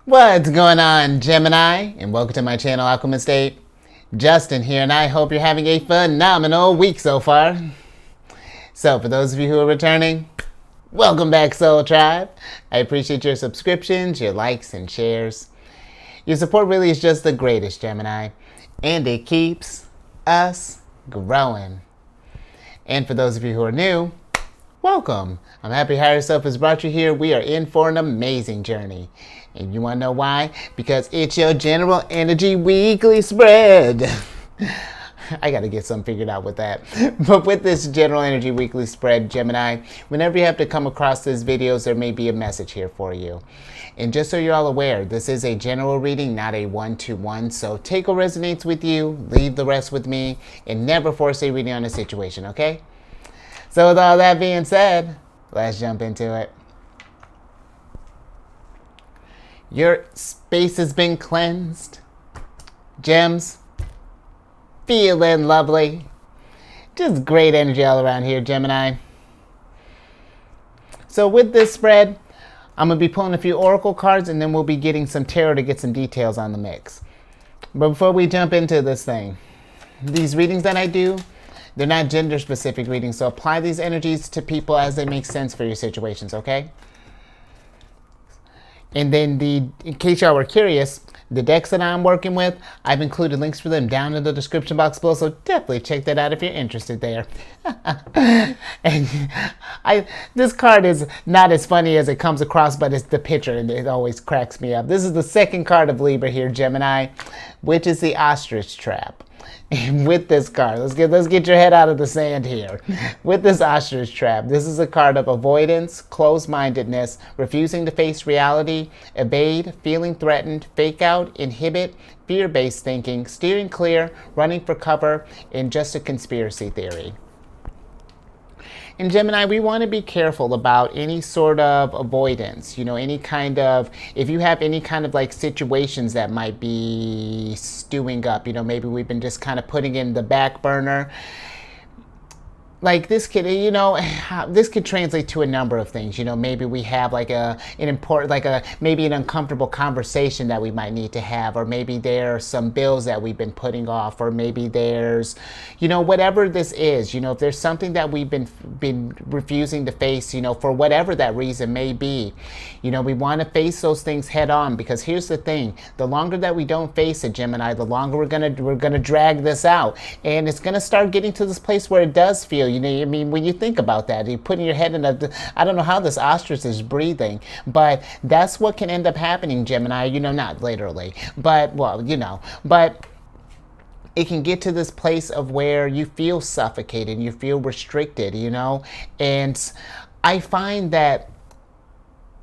What's going on, Gemini? And welcome to my channel, Alchemist. Justin here, and I hope you're having a phenomenal week so far. So, for those of you who are returning, welcome back, Soul Tribe. I appreciate your subscriptions, your likes, and shares. Your support really is just the greatest, Gemini, and it keeps us growing. And for those of you who are new, welcome. I'm happy Higher Self has brought you here. We are in for an amazing journey. And you want to know why? Because it's your general energy weekly spread. I got to get something figured out with that. But with this general energy weekly spread, Gemini, whenever you have to come across these videos, there may be a message here for you. And just so you're all aware, this is a general reading, not a one-to-one. So take what resonates with you, leave the rest with me, and never force a reading on a situation, okay? So with all that being said, let's jump into it. Your space has been cleansed. Gems, feeling lovely. Just great energy all around here, Gemini. So with this spread, I'm going to be pulling a few oracle cards, and then we'll be getting some tarot to get some details on the mix. But before we jump into this thing, these readings that I do, they're not gender-specific readings, so apply these energies to people as they make sense for your situations, okay? And then in case y'all were curious, the decks that I'm working with, I've included links for them down in the description box below, so definitely check that out if you're interested there. And this card is not as funny as it comes across, but it's the picture, and it always cracks me up. This is the second card of Libra here, Gemini, which is the ostrich trap. And with this card, let's get your head out of the sand here. With this ostrich trap, this is a card of avoidance, closed-mindedness, refusing to face reality, evade, feeling threatened, fake out, inhibit, fear-based thinking, steering clear, running for cover, and just a conspiracy theory. In Gemini, we want to be careful about any sort of avoidance, any kind of, if you have any kind of like situations that might be stewing up, maybe we've been just kind of putting in the back burner. Like this could, this could translate to a number of things. Maybe we have like maybe an uncomfortable conversation that we might need to have, or maybe there are some bills that we've been putting off, or maybe there's, whatever this is, if there's something that we've been refusing to face, for whatever that reason may be, we want to face those things head on, because here's the thing: the longer that we don't face it, Gemini, the longer we're gonna drag this out, and it's gonna start getting to this place where it does feel. When you think about that, you're putting your head in I don't know how this ostrich is breathing, but that's what can end up happening, Gemini, not literally, but, but it can get to this place of where you feel suffocated, you feel restricted, and I find that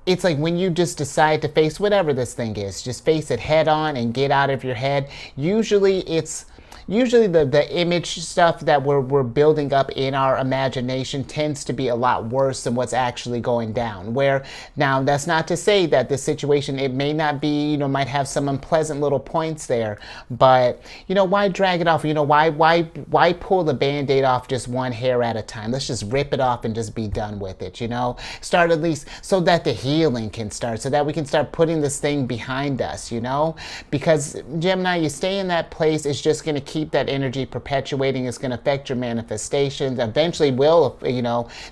it's like when you just decide to face whatever this thing is, just face it head on and get out of your head. Usually the image stuff that we're building up in our imagination tends to be a lot worse than what's actually going down. Where now, that's not to say that the situation, it may not be, might have some unpleasant little points there, but why drag it off? Why pull the Band-Aid off just one hair at a time? Let's just rip it off and just be done with it. Start at least so that the healing can start, so that we can start putting this thing behind us. Because Gemini, you stay in that place, it's just going to keep that energy perpetuating. It's going to affect your manifestations. Eventually will,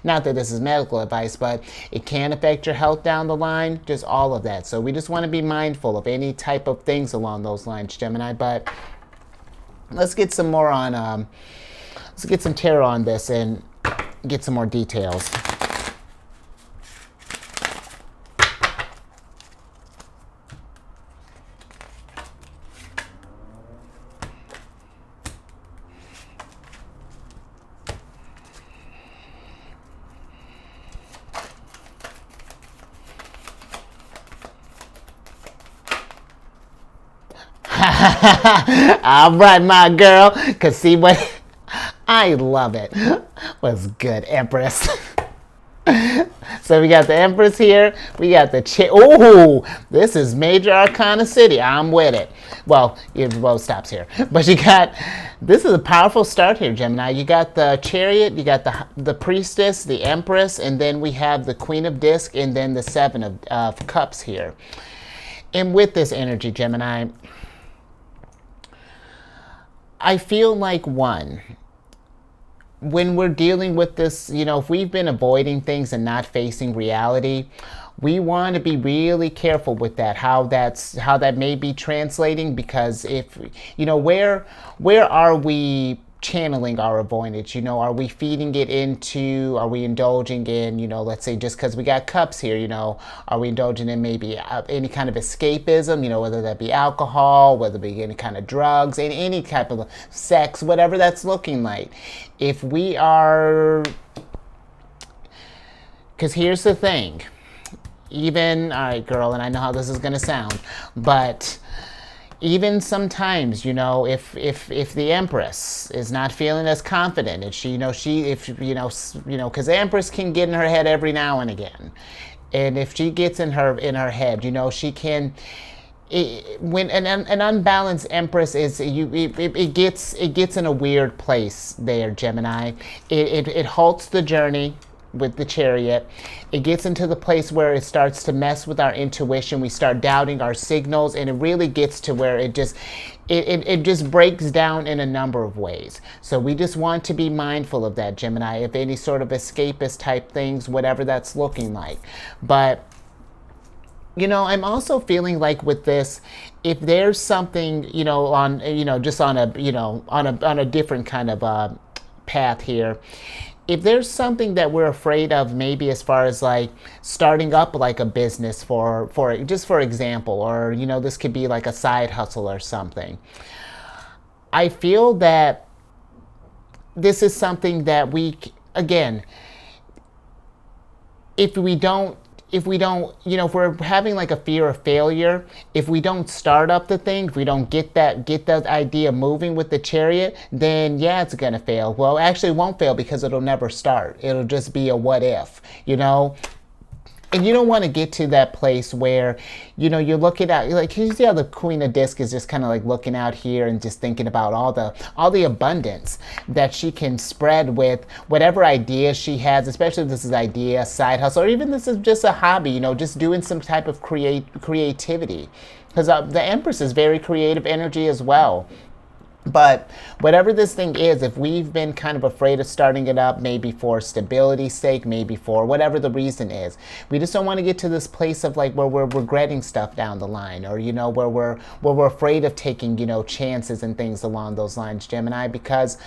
not that this is medical advice, but it can affect your health down the line, just all of that. So we just want to be mindful of any type of things along those lines, Gemini. But let's get some more on, let's get some tarot on this and get some more details. All right, my girl, because see what? I love it. What's good, Empress? So we got the Empress here. We got the Ooh, this is Major Arcana City. I'm with it. Well, it stops here. But you got, this is a powerful start here, Gemini. You got the Chariot, you got the Priestess, the Empress, and then we have the Queen of Disc, and then the Seven of Cups here. And with this energy, Gemini, I feel like when we're dealing with this, if we've been avoiding things and not facing reality, we want to be really careful with that, how that may be translating, because if, where are we channeling our avoidance? Are we feeding it into, are we indulging in, let's say just because we got cups here, are we indulging in maybe any kind of escapism, whether that be alcohol, whether it be any kind of drugs, any type of sex, whatever that's looking like. If we are, because here's the thing, all right, girl, and I know how this is going to sound, but even sometimes, if the Empress is not feeling as confident, and because the Empress can get in her head every now and again, and if she gets in her head, she can. When an unbalanced Empress is, it gets in a weird place there, Gemini. It halts the journey with the Chariot. It gets into the place where it starts to mess with our intuition. We start doubting our signals, and it really gets to where it just breaks down in a number of ways. So we just want to be mindful of that, Gemini, if any sort of escapist type things, whatever that's looking like. But I'm also feeling like with this, if there's something, just on a different kind of path here, if there's something that we're afraid of, maybe as far as like starting up like a business for example, or this could be like a side hustle or something, I feel that this is something that if we're having like a fear of failure, if we don't start up the thing, if we don't get that idea moving with the Chariot, then yeah, it's gonna fail. Well, actually it won't fail because it'll never start. It'll just be a what if, And you don't want to get to that place where, you're looking at, like, you see how the Queen of Disc is just kind of like looking out here and just thinking about all the abundance that she can spread with whatever idea she has, especially if this is idea, side hustle, or even this is just a hobby, just doing some type of creativity. Because the Empress is very creative energy as well. But whatever this thing is, if we've been kind of afraid of starting it up, maybe for stability's sake, maybe for whatever the reason is, we just don't want to get to this place of like where we're regretting stuff down the line, or where we're afraid of taking chances and things along those lines, Gemini, because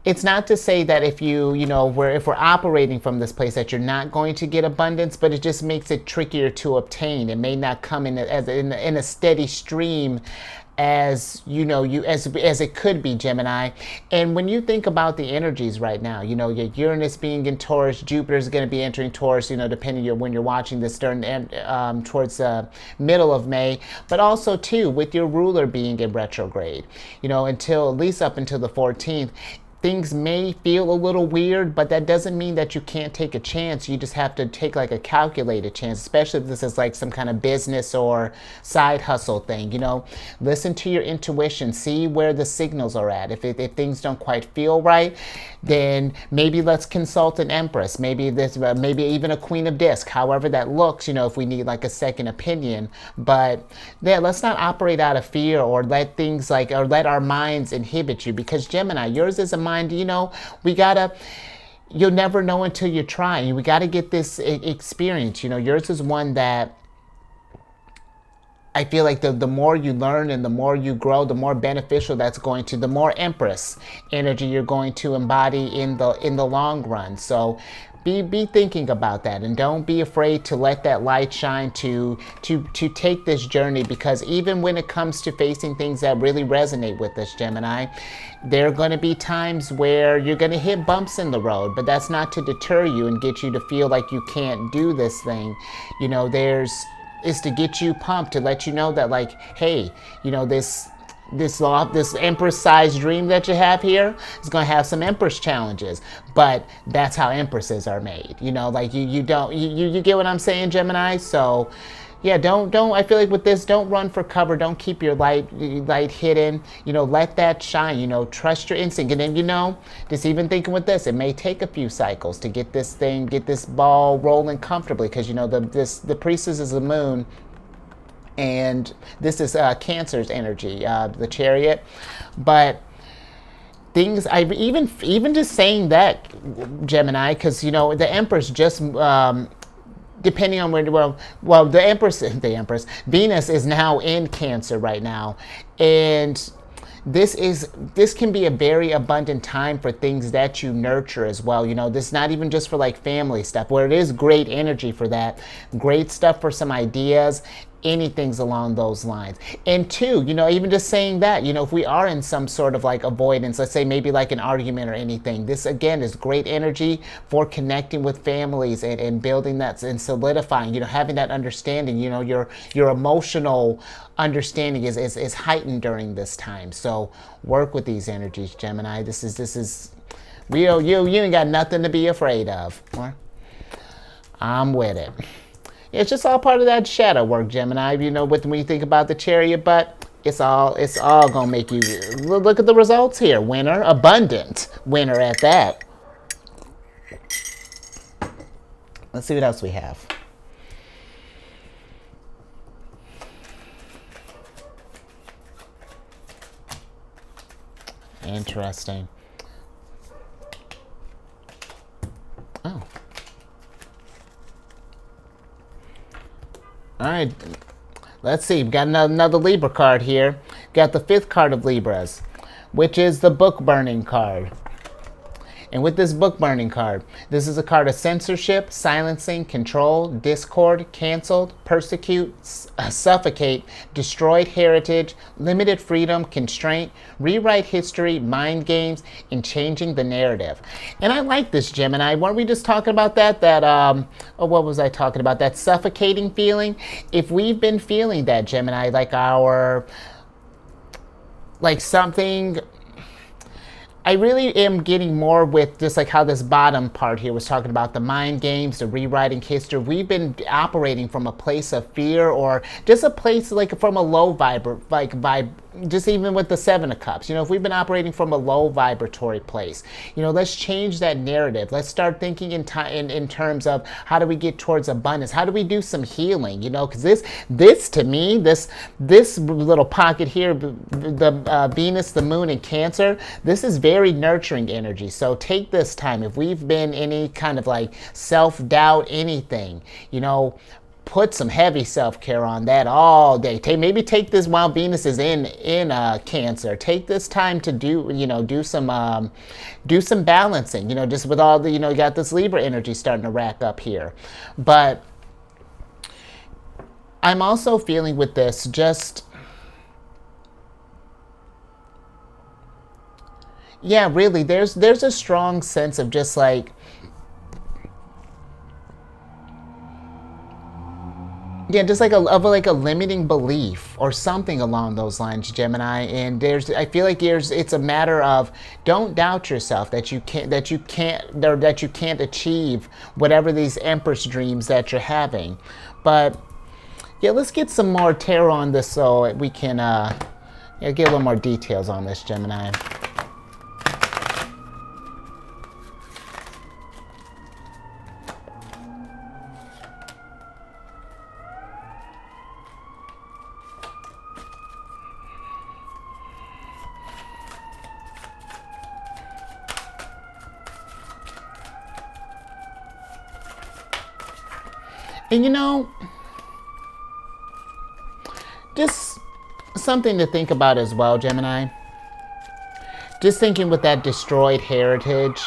it's not to say that if if we're operating from this place that you're not going to get abundance, but it just makes it trickier to obtain. It may not come in a steady stream as it could be, Gemini. And when you think about the energies right now, your Uranus being in Taurus, Jupiter is going to be entering Taurus, depending on when you're watching this towards the middle of May, but also too with your ruler being in retrograde, until at least up until the 14th. Things may feel a little weird, but that doesn't mean that you can't take a chance. You just have to take like a calculated chance, especially if this is like some kind of business or side hustle thing. Listen to your intuition, see where the signals are at. If things don't quite feel right, then maybe let's consult an Empress, maybe even a Queen of Disc, however that looks, if we need like a second opinion. But yeah, let's not operate out of fear or let let our minds inhibit you, because Gemini, yours is a mind, you'll never know until you try. We got to get this experience. Yours is one that I feel like the more you learn and the more you grow, the more beneficial that's going to, the more Empress energy you're going to embody in the long run. So be thinking about that, and don't be afraid to let that light shine to take this journey, because even when it comes to facing things that really resonate with us, Gemini, there are going to be times where you're going to hit bumps in the road, but that's not to deter you and get you to feel like you can't do this thing. Is to get you pumped, to let you know that like, hey, this Empress-sized dream that you have here is going to have some Empress challenges, but that's how Empresses are made. You get what I'm saying, Gemini? So Yeah, don't. I feel like with this, don't run for cover. Don't keep your light hidden. Let that shine. Trust your instinct. And then just even thinking with this, it may take a few cycles to get this ball rolling comfortably, because the priestess is the moon, and this is Cancer's energy, the chariot, but things I even just saying that, Gemini, because the Empress just depending on where, well, the Empress Venus is now in Cancer right now, and this can be a very abundant time for things that you nurture as well. This is not even just for like family stuff, where it is great energy for that, great stuff for some ideas, anything's along those lines. And two, even just saying that, if we are in some sort of like avoidance, let's say maybe like an argument or anything, this again is great energy for connecting with families and building that and solidifying, having that understanding, your emotional understanding is heightened during this time. So work with these energies, Gemini. This is you ain't got nothing to be afraid of. I'm with it. It's just all part of that shadow work, Gemini. When you think about the chariot, but it's all gonna make you look at the results here. Winner, abundant winner at that. Let's see what else we have. Interesting. Oh. All right, let's see. We've got another Libra card here. Got the 5th card of Libras, which is the book burning card. And with this book burning card, this is a card of censorship, silencing, control, discord, canceled, persecute, suffocate, destroyed heritage, limited freedom, constraint, rewrite history, mind games, and changing the narrative. And I like this, Gemini. Weren't we just talking about that? What was I talking about? That suffocating feeling? If we've been feeling that, Gemini, like something, I really am getting more with just like how this bottom part here was talking about the mind games, the rewriting history. We've been operating from a place of fear, or just a place like from a low just even with the 7 of Cups. If we've been operating from a low vibratory place, let's change that narrative. Let's start thinking in terms of how do we get towards abundance? How do we do some healing? Because this to me, this little pocket here, the Venus, the Moon, and Cancer, this is very nurturing energy. So take this time. If we've been any kind of like self-doubt, anything, put some heavy self-care on that all day. Maybe take this while Venus is in Cancer. Take this time to do some balancing. Just with all the you got this Libra energy starting to rack up here. But I'm also feeling with this just. Yeah, really, there's a strong sense of just like, yeah, just like a limiting belief or something along those lines, Gemini. And I feel like it's a matter of, don't doubt yourself that you can't achieve whatever these Empress dreams that you're having. But yeah, let's get some more tarot on this so we can get a little more details on this, Gemini. And just something to think about as well, Gemini. Just thinking with that destroyed heritage.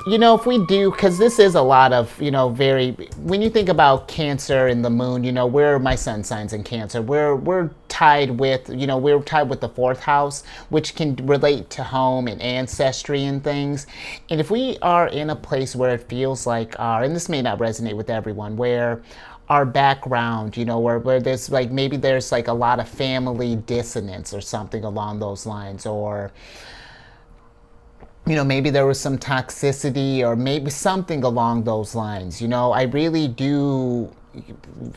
If we do, because this is a lot of, when you think about Cancer and the Moon, where my sun signs in Cancer, we're tied with, we're tied with the 4th house, which can relate to home and ancestry and things. And if we are in a place where it feels like and this may not resonate with everyone, where our background, where there's like, maybe there's like a lot of family dissonance or something along those lines, or maybe there was some toxicity or maybe something along those lines. I really do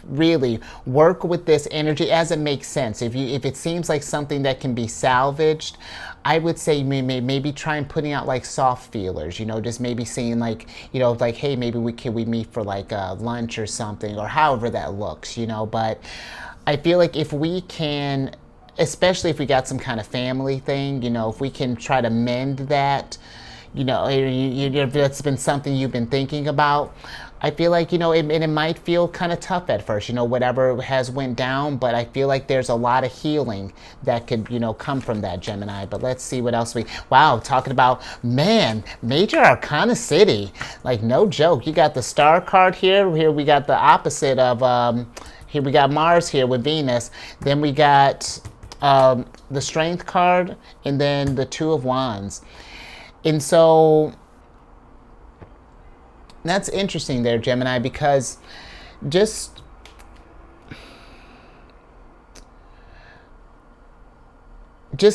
really work with this energy as it makes sense. If it seems like something that can be salvaged, I would say maybe try and putting out like soft feelers, just maybe saying like, like, hey, maybe we meet for like lunch or something, or however that looks, but I feel like if we can, especially if we got some kind of family thing, if we can try to mend that, if that's been something you've been thinking about, I feel like, it might feel kind of tough at first, whatever has went down, but I feel like there's a lot of healing that could, come from that, Gemini. But let's see what else wow, talking about, man, Major Arcana City. Like, no joke. You got the Star card here. Here we got the opposite of, here we got Mars here with Venus. Then we got the Strength card, and then the Two of Wands. And so that's interesting there, Gemini, because just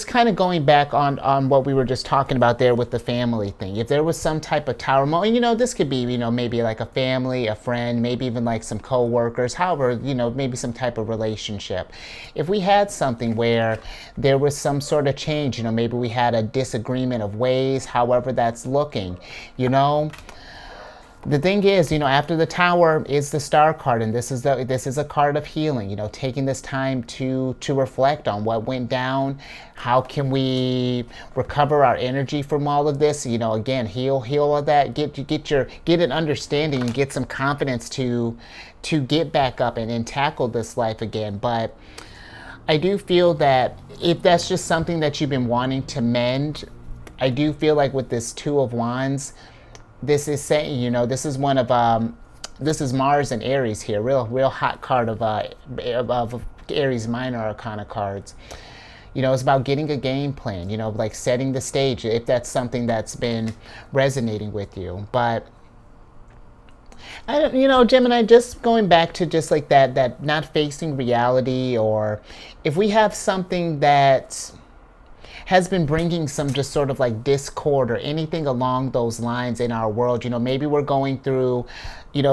kind of going back on what we were just talking about there with the family thing. If there was some type of tower moment, this could be, maybe like a family, a friend, maybe even like some co-workers, however, maybe some type of relationship. If we had something where there was some sort of change, maybe we had a disagreement of ways, however that's looking, the thing is, after the Tower is the Star card, and this is a card of healing. Taking this time to reflect on what went down. How can we recover our energy from all of this? Again, heal all that. Get an understanding and get some confidence to get back up and tackle this life again. But I do feel that if that's just something that you've been wanting to mend, I do feel like with this Two of Wands, this is saying, this is one of, this is Mars and Aries here, real hot card of Aries minor arcana cards. It's about getting a game plan, like setting the stage, if that's something that's been resonating with you. But I don't, Gemini, just going back to just like that not facing reality, or if we have something that has been bringing some just sort of like discord or anything along those lines in our world. Maybe we're going through,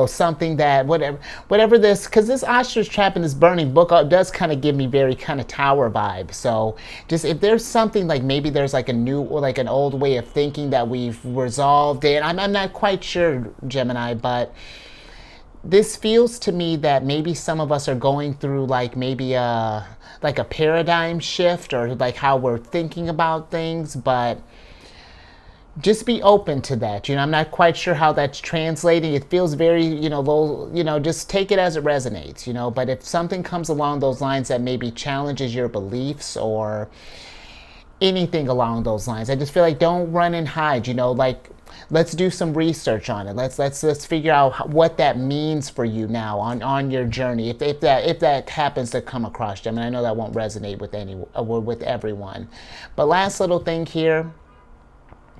something that, whatever this, because this ostrich trap in this burning book does kind of give me very kind of Tower vibe. So just if there's something like, maybe there's like a new or like an old way of thinking that we've resolved it. I'm not quite sure, Gemini, but this feels to me that maybe some of us are going through like maybe a paradigm shift, or like how we're thinking about things. But just be open to that. I'm not quite sure how that's translating. It feels very, low, just take it as it resonates, but if something comes along those lines that maybe challenges your beliefs or anything along those lines, I just feel like don't run and hide, like, let's do some research on it. Let's figure out what that means for you now on your journey. If that happens to come across them, and I know that won't resonate with everyone. But last little thing here,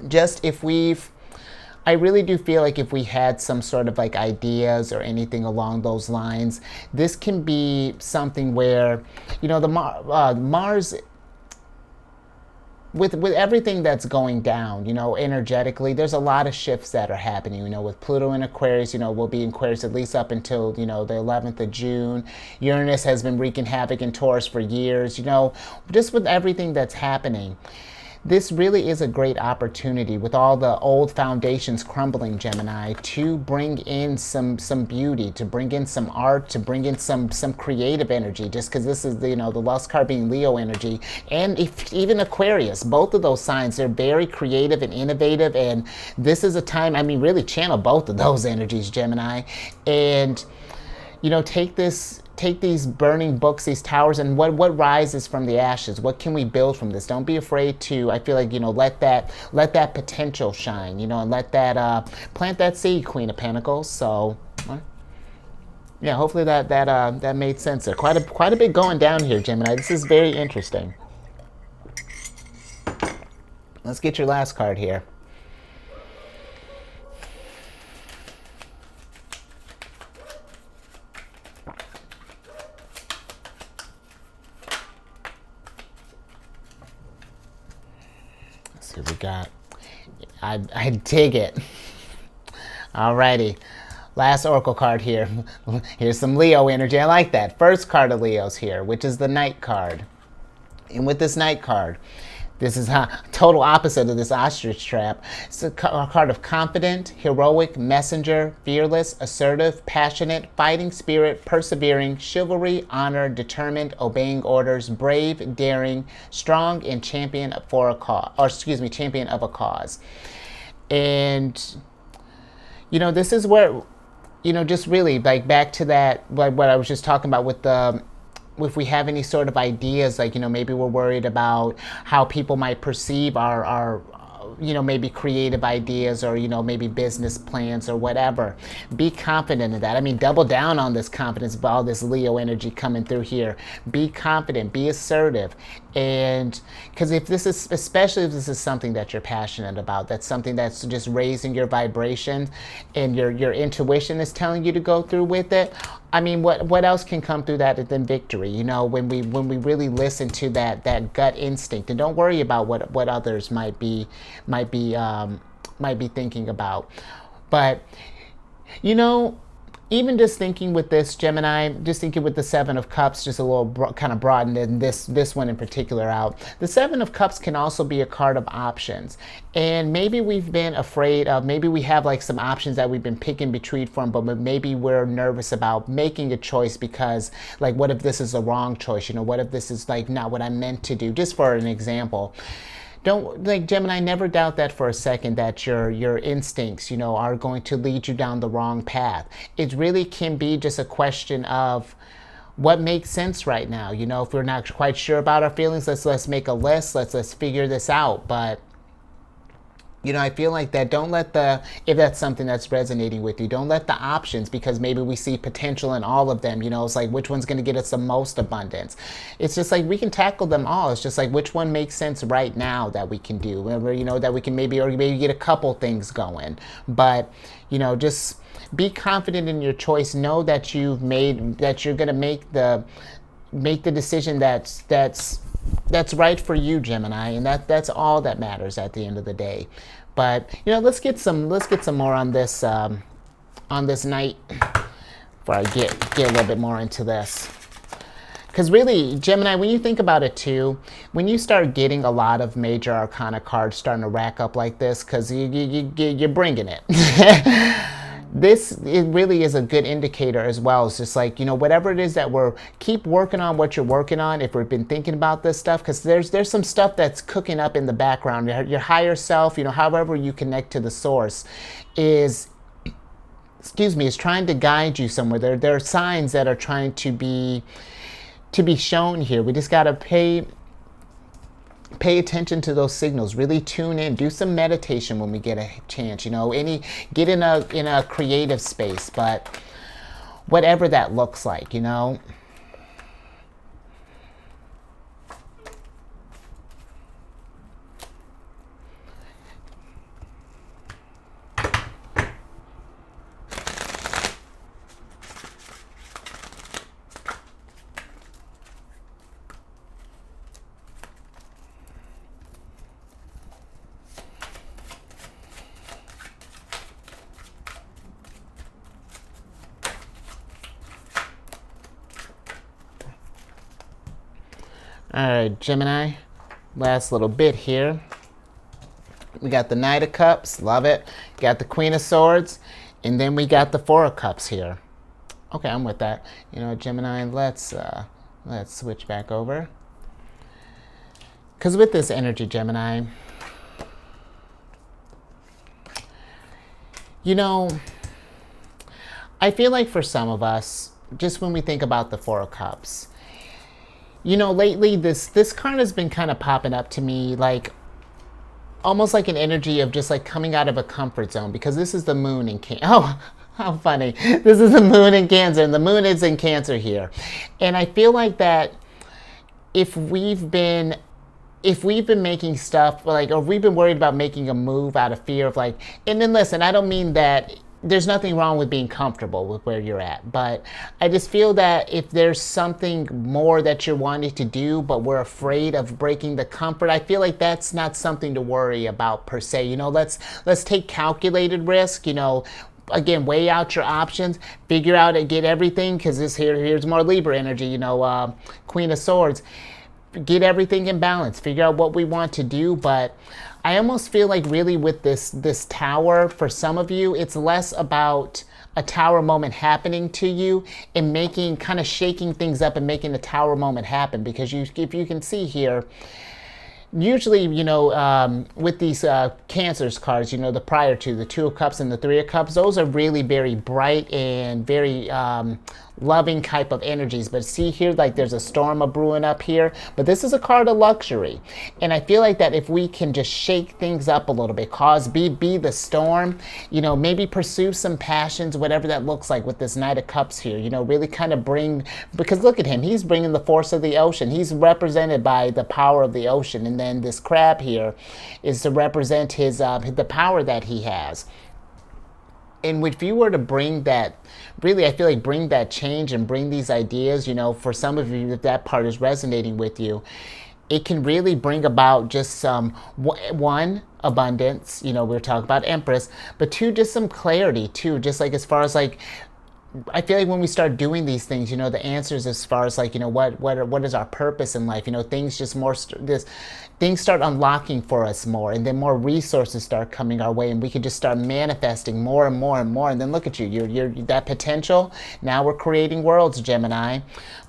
just I really do feel like if we had some sort of like ideas or anything along those lines, this can be something where, the Mars. With everything that's going down, energetically, there's a lot of shifts that are happening, with Pluto in Aquarius, we'll be in Aquarius at least up until, the 11th of June. Uranus has been wreaking havoc in Taurus for years, just with everything that's happening. This really is a great opportunity with all the old foundations crumbling, Gemini, to bring in some beauty, to bring in some art, to bring in some creative energy, just because this is the lust card being Leo energy, and even Aquarius, both of those signs, they're very creative and innovative, and this is a time, really channel both of those energies, Gemini, and take these burning books, these towers, and what rises from the ashes. What can we build from this? Don't be afraid to, I feel like, let that potential shine, and let that, plant that seed, Queen of Pentacles. So, yeah, hopefully that made sense there. Quite a bit going down here, Gemini. This is very interesting. Let's get your last card here. We got, I dig it. Alrighty, Last oracle card here. Here's some Leo energy. I like that. First card of Leo's here, which is the Knight card. And with this Knight card, this is total opposite of this ostrich trap. It's a card of confident, heroic, messenger, fearless, assertive, passionate, fighting spirit, persevering, chivalry, honor, determined, obeying orders, brave, daring, strong, and champion for a cause, or excuse me, champion of a cause. And, you know, this is where, you know, just really like back to that, like what I was just talking about with the, if we have any sort of ideas, like, you know, maybe we're worried about how people might perceive our you know, maybe creative ideas or, you know, maybe business plans or whatever. Be confident in that. I mean, double down on this confidence of all this Leo energy coming through here. Be confident, be assertive. And because if this is, especially if this is something that you're passionate about, that's something that's just raising your vibration and your intuition is telling you to go through with it. I mean, what else can come through that than victory? You know, when we really listen to that gut instinct, and don't worry about what others might be thinking about. But, you know, even just thinking with this, Gemini, just thinking with the Seven of Cups, just a little kind of broadened this one in particular out. The Seven of Cups can also be a card of options. And maybe we've been afraid of, maybe we have like some options that we've been picking between from, but maybe we're nervous about making a choice because, like, what if this is the wrong choice? You know, what if this is like not what I meant to do? Just for an example. Don't, like, Gemini, never doubt that for a second that your instincts, you know, are going to lead you down the wrong path. It really can be just a question of what makes sense right now. You know, if we're not quite sure about our feelings, let's make a list. Let's figure this out. But, you know, I feel like that don't let if that's something that's resonating with you, don't let the options, because maybe we see potential in all of them. You know, it's like, which one's going to get us the most abundance? It's just like, we can tackle them all. It's just like, which one makes sense right now that we can do? Whatever, you know, that we can maybe get a couple things going. But, you know, just be confident in your choice. Know that you're going to make the decision that's right for you, Gemini, and that's all that matters at the end of the day. But, you know, let's get some more on this Knight before I get a little bit more into this. Because really, Gemini, when you think about it too, when you start getting a lot of major arcana cards starting to rack up like this, because you're bringing it. It really is a good indicator as well. It's just like, you know, whatever it is that keep working on what you're working on. If we've been thinking about this stuff, because there's some stuff that's cooking up in the background. Your higher self, you know, however you connect to the source, is trying to guide you somewhere. There are signs that are trying to be shown here. We just got to pay attention to those signals. Really tune in. Do some meditation when we get a chance. You know, get in a creative space, but whatever that looks like, you know. All right, Gemini, last little bit here. We got the Knight of Cups, love it. Got the Queen of Swords, and then we got the Four of Cups here. Okay, I'm with that. You know, Gemini, let's switch back over. Because with this energy, Gemini, you know, I feel like for some of us, just when we think about the Four of Cups, you know, lately this card has been kind of popping up to me like almost like an energy of just like coming out of a comfort zone, because this is the moon in Cancer. Oh, how funny. This is the moon in Cancer, and the moon is in Cancer here. And I feel like that if we've been making stuff like, or we've been worried about making a move out of fear of like, and then listen, I don't mean that there's nothing wrong with being comfortable with where you're at, but I just feel that if there's something more that you're wanting to do, but we're afraid of breaking the comfort, I feel like that's not something to worry about per se. You know, let's take calculated risk, you know, again, weigh out your options, figure out and get everything, because here's more Libra energy, you know, Queen of Swords. Get everything in balance, figure out what we want to do. But I almost feel like really with this tower, for some of you, it's less about a tower moment happening to you and making, kind of shaking things up and making the tower moment happen. Because if you can see here, usually, you know, with these Cancers cards, you know, the prior to the Two of Cups and the Three of Cups, those are really very bright and very loving type of energies. But see here, like there's a storm brewing up here, but this is a card of luxury. And I feel like that if we can just shake things up a little bit, be the storm, you know, maybe pursue some passions, whatever that looks like with this Knight of Cups here, you know, really kind of bring, because look at him, he's bringing the force of the ocean. He's represented by the power of the ocean. And then this crab here is to represent his the power that he has. And if you were to bring that, really, I feel like bring that change and bring these ideas, you know, for some of you, if that part is resonating with you, it can really bring about just some, one, abundance, you know, we were talking about Empress, but two, just some clarity too, just like as far as like, I feel like when we start doing these things, you know, the answers as far as like, you know, what is our purpose in life, you know, things just more, things start unlocking for us more, and then more resources start coming our way, and we can just start manifesting more and more and more. And then look at you, you're that potential. Now we're creating worlds, Gemini.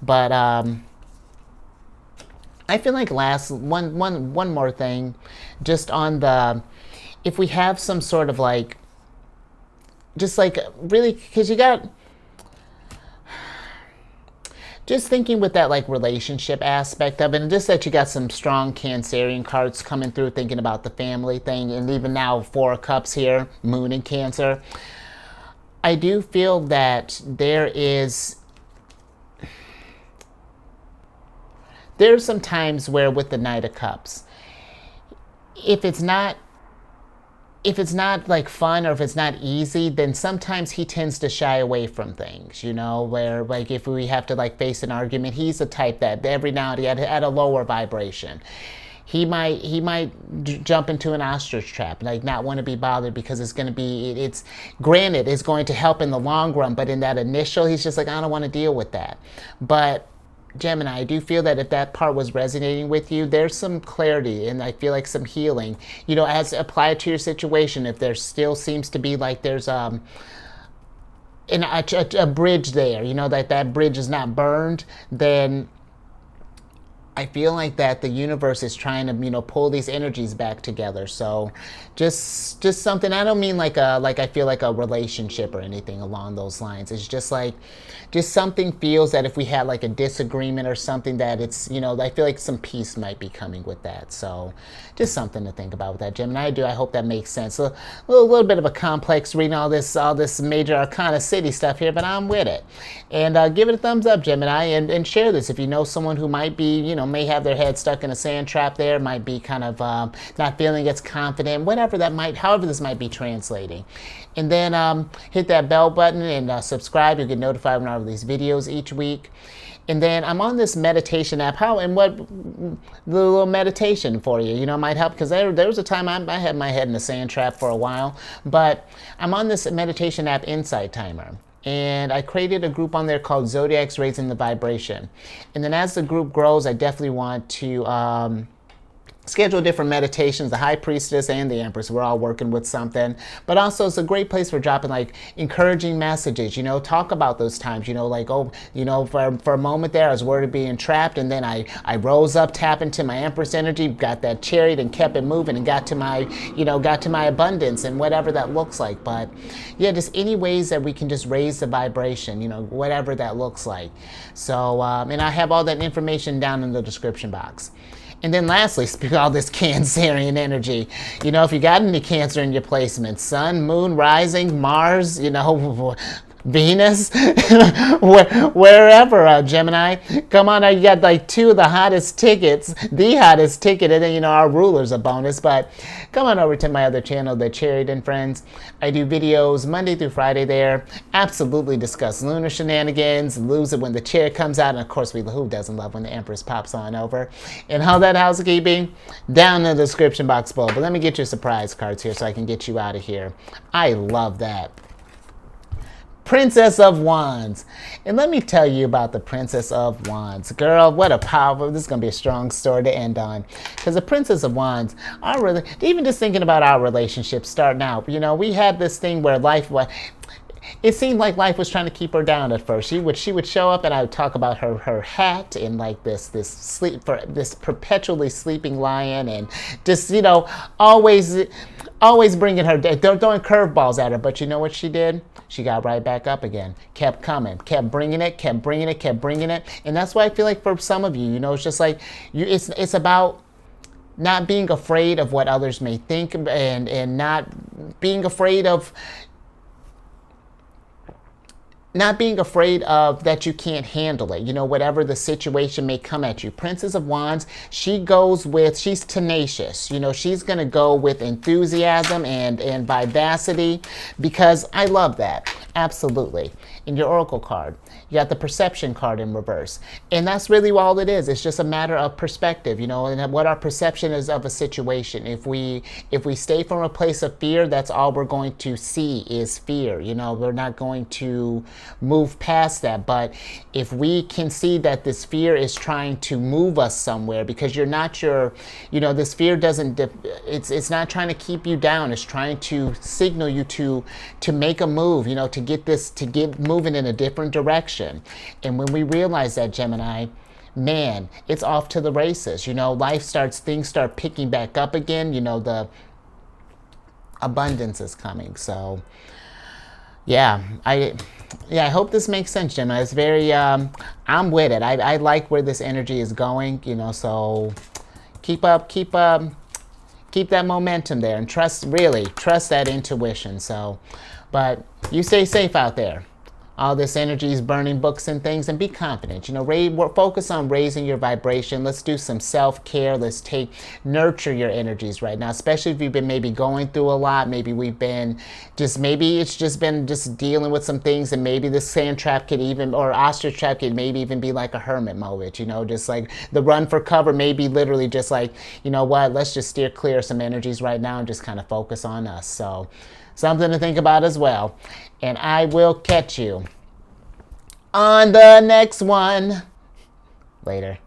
But I feel like one more thing, just on the, if we have some sort of like, just like really, because you got, just thinking with that like relationship aspect of it, and just that you got some strong Cancerian cards coming through, thinking about the family thing, and even now Four of Cups here, Moon in Cancer. I do feel that there's some times where with the Knight of Cups, if it's not like fun, or if it's not easy, then sometimes he tends to shy away from things, you know, where like if we have to like face an argument, he's the type that every now and then at a lower vibration, he might jump into an ostrich trap, like not want to be bothered, because it's going to be, it's granted, it's going to help in the long run, but in that initial, he's just like, I don't want to deal with that. But Gemini, I do feel that if that part was resonating with you, there's some clarity, and I feel like some healing, you know, as applied to your situation. If there still seems to be like there's a bridge there, you know, that bridge is not burned, then I feel like that the universe is trying to, you know, pull these energies back together. So just something, I don't mean like I feel like a relationship or anything along those lines. It's just like, just something feels that if we had like a disagreement or something, that it's, you know, I feel like some peace might be coming with that. So just something to think about with that, Gemini. I hope that makes sense. A little bit of a complex reading all this major arcana city stuff here, but I'm with it. And give it a thumbs up, Gemini, and share this if you know someone who might be, you know, may have their head stuck in a sand trap there, might be kind of not feeling as confident, whatever that might, however this might be translating. And then hit that bell button and subscribe. You'll get notified when I release videos each week. And then I'm on this meditation app. How and what, the little meditation for you, you know, might help, because there was a time I had my head in a sand trap for a while. But I'm on this meditation app, Insight Timer. And I created a group on there called Zodiacs Raising the Vibration. And then as the group grows, I definitely want to schedule different meditations. The High Priestess and the Empress, we're all working with something. But also it's a great place for dropping like encouraging messages, you know, talk about those times, you know, like, oh, you know, for a moment there I was worried of being trapped, and then I rose up, tapped into my Empress energy, got that chariot and kept it moving, and got to my abundance, and whatever that looks like. But yeah, just any ways that we can just raise the vibration, you know, whatever that looks like. So and I have all that information down in the description box. And then lastly, speak of all this Cancerian energy, you know, if you got any Cancer in your placement, Sun, Moon, Rising, Mars, you know, Venus, wherever, Gemini, come on, you got like two of the hottest tickets, the hottest ticket, and then, you know, our ruler's a bonus. But come on over to my other channel, The Chariot and Friends. I do videos Monday through Friday there, absolutely discuss lunar shenanigans, lose it when the chariot comes out, and of course, who doesn't love when the Empress pops on over, and all that housekeeping down in the description box below. But let me get your surprise cards here so I can get you out of here. I love that. Princess of Wands. And let me tell you about the Princess of Wands. Girl, what a powerful, this is going to be a strong story to end on. Because the Princess of Wands, even just thinking about our relationship starting out, you know, we had this thing where it seemed like life was trying to keep her down at first. She would show up and I would talk about her hat and like this perpetually sleeping lion, and just, you know, always bringing her, throwing curveballs at her. But you know what she did? She got right back up again, kept coming, kept bringing it. And that's why I feel like for some of you, you know, it's just like it's about not being afraid of what others may think, and not being afraid of that you can't handle it. You know, whatever the situation may come at you. Princess of Wands, she's tenacious. You know, she's going to go with enthusiasm and vivacity, because I love that. Absolutely. In your Oracle card, you got the Perception card in reverse. And that's really all it is. It's just a matter of perspective, you know, and what our perception is of a situation. If we stay from a place of fear, that's all we're going to see is fear. You know, we're not going to move past that. But if we can see that this fear is trying to move us somewhere, because this fear it's not trying to keep you down. It's trying to signal you to make a move, you know, to get moving in a different direction. And when we realize that, Gemini, man, it's off to the races. You know, things start picking back up again. You know, the abundance is coming. So yeah, I hope this makes sense, Gemini. It's very, I'm with it. I like where this energy is going, you know, so keep that momentum there, and trust that intuition. So, but you stay safe out there. All this energy is burning books and things, and be confident. You know, focus on raising your vibration. Let's do some self-care. Let's nurture your energies right now, especially if you've been maybe going through a lot. Maybe it's just been dealing with some things, and maybe the sand trap or ostrich trap could maybe even be like a hermit moment, you know, just like the run for cover, maybe literally just like, you know what, let's just steer clear of some energies right now and just kind of focus on us. So something to think about as well. And I will catch you on the next one. Later.